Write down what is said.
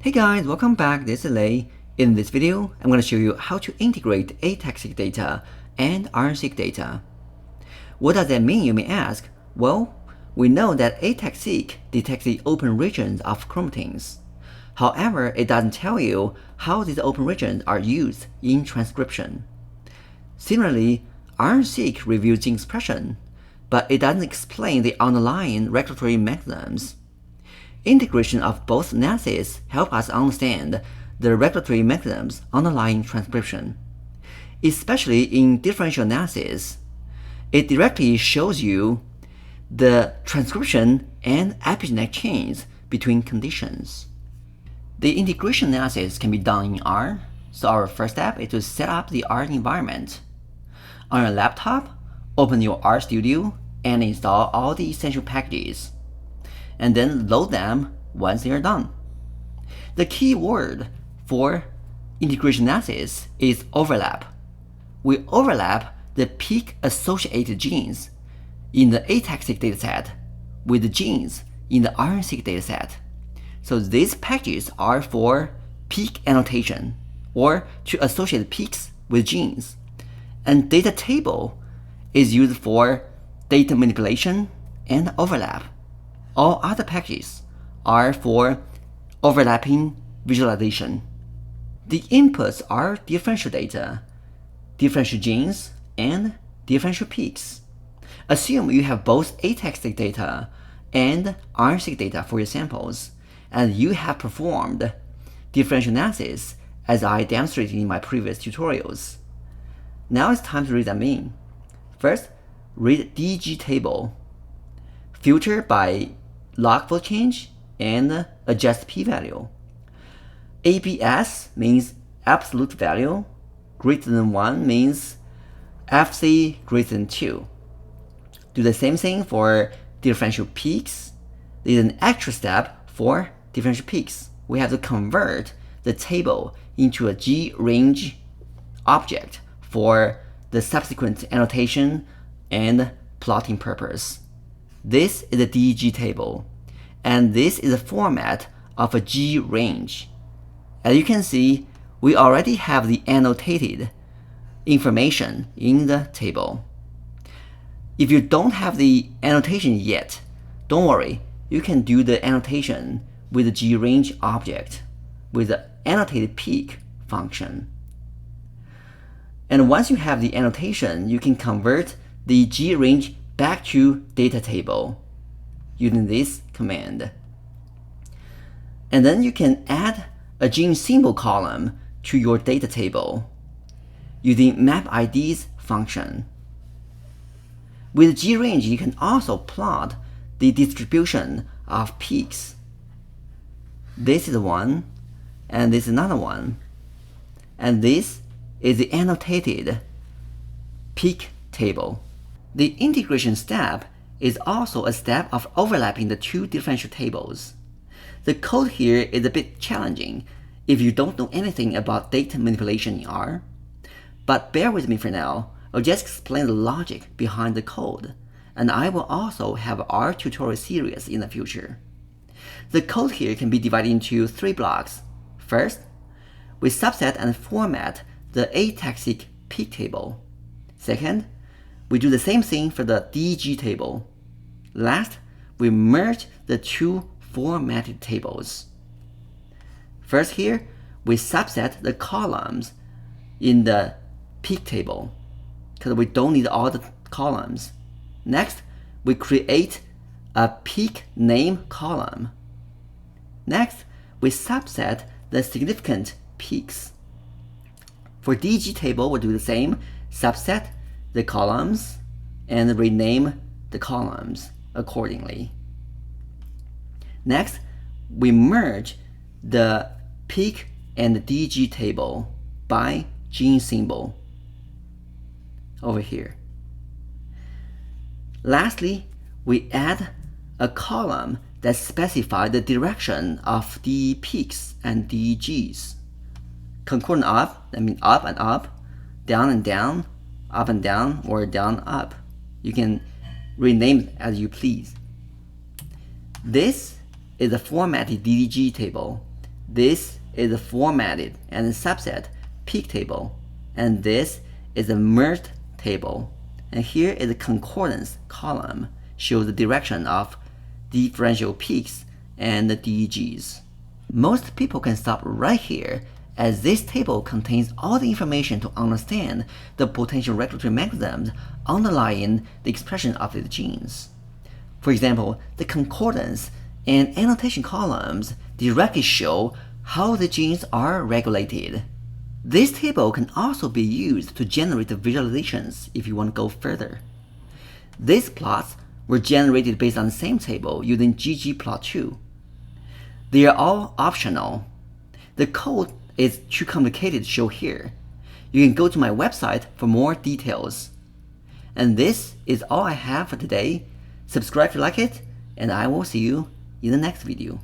Hey guys, welcome back. This is Lei. In this video, I'm going to show you how to integrate ATAC-seq data and RNA-seq data. What does that mean, you may ask? Well, we know that ATAC-seq detects the open regions of chromatins. However, it doesn't tell you how these open regions are used in transcription. Similarly, RNA-seq reviews gene expression, but it doesn't explain the underlying regulatory mechanisms. Integration of both analyses help us understand the regulatory mechanisms underlying transcription. Especially in differential analysis, it directly shows you the transcription and epigenetic chains between conditions. The integration analysis can be done in R, so our first step is to set up the R environment. On your laptop, open your RStudio and install all the essential packages, and then load them once they are done. The key word for integration analysis is overlap. We overlap the peak-associated genes in the ATAC-seq dataset with the genes in the RNA-seq dataset. So these packages are for peak annotation, or to associate peaks with genes. And data table is used for data manipulation and overlap. All other packages are for overlapping visualization. The inputs are differential data, differential genes, and differential peaks. Assume you have both ATAC-seq data and RNA-seq data for your samples, and you have performed differential analysis as I demonstrated in my previous tutorials. Now it's time to read them in. First, read DEG table. Filter by log4 change and adjust p-value. ABS means absolute value, greater than 1 means FC greater than 2. Do the same thing for differential peaks. There's an extra step for differential peaks. We have to convert the table into a G-range object for the subsequent annotation and plotting purpose. This is the DEG table, and this is the format of a G-range. As you can see, we already have the annotated information in the table. If you don't have the annotation yet, don't worry, you can do the annotation with the G-range object with the annotated peak function. And once you have the annotation, you can convert the G-range back to data table using this command. And then you can add a gene symbol column to your data table using map_IDs function. With G-range, you can also plot the distribution of peaks. This is one, and this is another one. And this is the annotated peak table. The integration step is also a step of overlapping the two differential tables. The code here is a bit challenging if you don't know anything about data manipulation in R, but bear with me for now. I'll just explain the logic behind the code, and I will also have R tutorial series in the future. The code here can be divided into 3 blocks. First, we subset and format the ATAC-seq peak table. Second, we do the same thing for the DEG table. Last, we merge the two formatted tables. First here, we subset the columns in the peak table because we don't need all the columns. Next, we create a peak name column. Next, we subset the significant peaks. For DEG table, we'll do the same, subset the columns and rename the columns accordingly. Next, we merge the peak and the DEG table by gene symbol over here. Lastly, we add a column that specifies the direction of the peaks and DEGs. Concordant up, that means up and up, down and down, up and down, or down up. You can rename it as you please. This is the formatted DEG table. This is a formatted and a subset peak table, and this is a merged table. And here is a concordance column, shows the direction of differential peaks and the DEGs. Most people can stop right here, as this table contains all the information to understand the potential regulatory mechanisms underlying the expression of the genes. For example, the concordance and annotation columns directly show how the genes are regulated. This table can also be used to generate the visualizations if you want to go further. These plots were generated based on the same table using ggplot2. They are all optional. The code is too complicated to show here. You can go to my website for more details. And this is all I have for today. Subscribe if you like it, and I will see you in the next video.